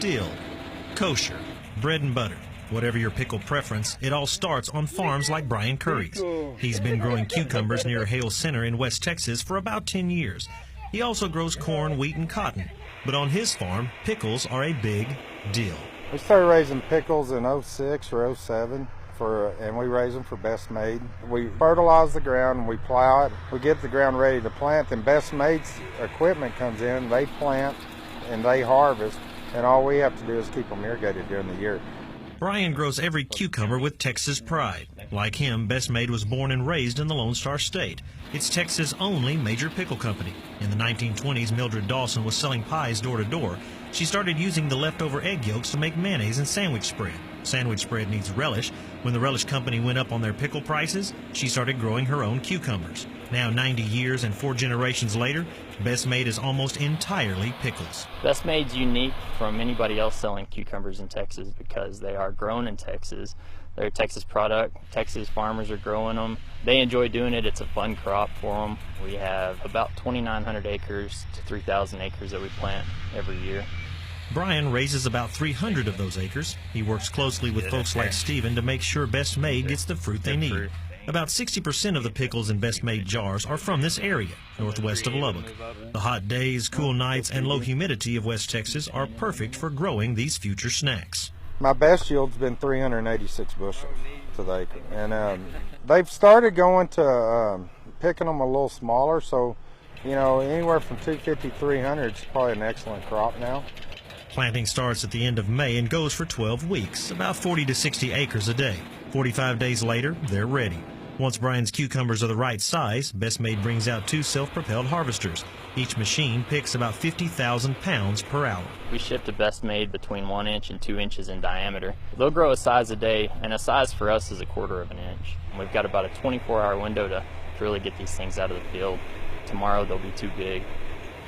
dill, kosher, bread and butter. Whatever your pickle preference, it all starts on farms like Brian Curry's. He's been growing cucumbers near Hale Center in West Texas for about 10 years. He also grows corn, wheat, and cotton. But on his farm, pickles are a big deal. We started raising pickles in '06 or '07, and we raise them for Best Made. We fertilize the ground and we plow it. We get the ground ready to plant, and Best Made's equipment comes in, they plant and they harvest, and all we have to do is keep them irrigated during the year. Brian grows every cucumber with Texas pride. Like him, Best Made was born and raised in the Lone Star State. It's Texas' only major pickle company. In the 1920s, Mildred Dawson was selling pies door to door. She started using the leftover egg yolks to make mayonnaise and sandwich spread. Sandwich spread needs relish. When the relish company went up on their pickle prices, she started growing her own cucumbers. Now 90 years and 4 generations later, Best Made is almost entirely pickles. Best Made's unique from anybody else selling cucumbers in Texas because they are grown in Texas. They're a Texas product. Texas farmers are growing them. They enjoy doing it. It's a fun crop for them. We have about 2,900 acres to 3,000 acres that we plant every year. Brian raises about 300 of those acres. He works closely with folks like Stephen to make sure Best Made gets the fruit they need. About 60% of the pickles in Best Made jars are from this area, northwest of Lubbock. The hot days, cool nights, and low humidity of West Texas are perfect for growing these future snacks. My best yield's been 386 bushels to the acre, and they've started going to picking them a little smaller, so anywhere from 250 to 300 is probably an excellent crop now. Planting starts at the end of May and goes for 12 weeks, about 40 to 60 acres a day. 45 days later, they're ready. Once Brian's cucumbers are the right size, Best Made brings out 2 self-propelled harvesters. Each machine picks about 50,000 pounds per hour. We ship to Best Made between 1 inch and 2 inches in diameter. They'll grow a size a day, and a size for us is 1/4 of an inch. And we've got about a 24-hour window to really get these things out of the field. Tomorrow they'll be too big.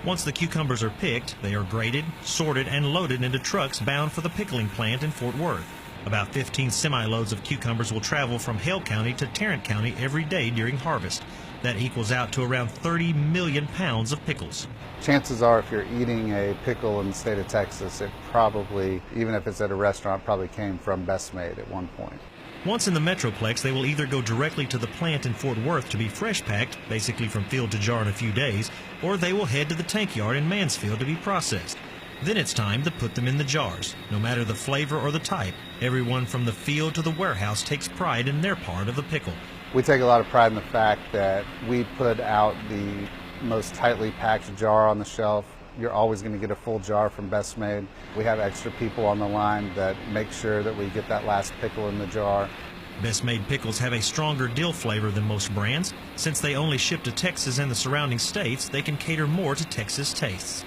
Once the cucumbers are picked, they are graded, sorted, and loaded into trucks bound for the pickling plant in Fort Worth. About 15 semi-loads of cucumbers will travel from Hale County to Tarrant County every day during harvest. That equals out to around 30 million pounds of pickles. Chances are if you're eating a pickle in the state of Texas, it probably, even if it's at a restaurant, probably came from Best Made at one point. Once in the Metroplex, they will either go directly to the plant in Fort Worth to be fresh packed, basically from field to jar in a few days, or they will head to the tank yard in Mansfield to be processed. Then it's time to put them in the jars. No matter the flavor or the type, everyone from the field to the warehouse takes pride in their part of the pickle. We take a lot of pride in the fact that we put out the most tightly packed jar on the shelf. You're always going to get a full jar from Best Made. We have extra people on the line that make sure that we get that last pickle in the jar. Best Made pickles have a stronger dill flavor than most brands. Since they only ship to Texas and the surrounding states, they can cater more to Texas tastes.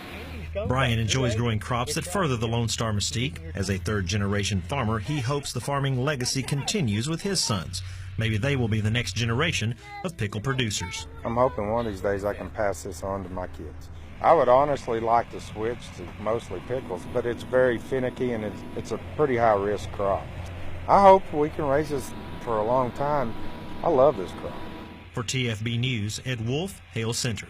Brian enjoys growing crops that further the Lone Star mystique. As a third-generation farmer, he hopes the farming legacy continues with his sons. Maybe they will be the next generation of pickle producers. I'm hoping one of these days I can pass this on to my kids. I would honestly like to switch to mostly pickles, but it's very finicky and it's a pretty high-risk crop. I hope we can raise this for a long time. I love this crop. For TFB News, Ed Wolf, Hale Center.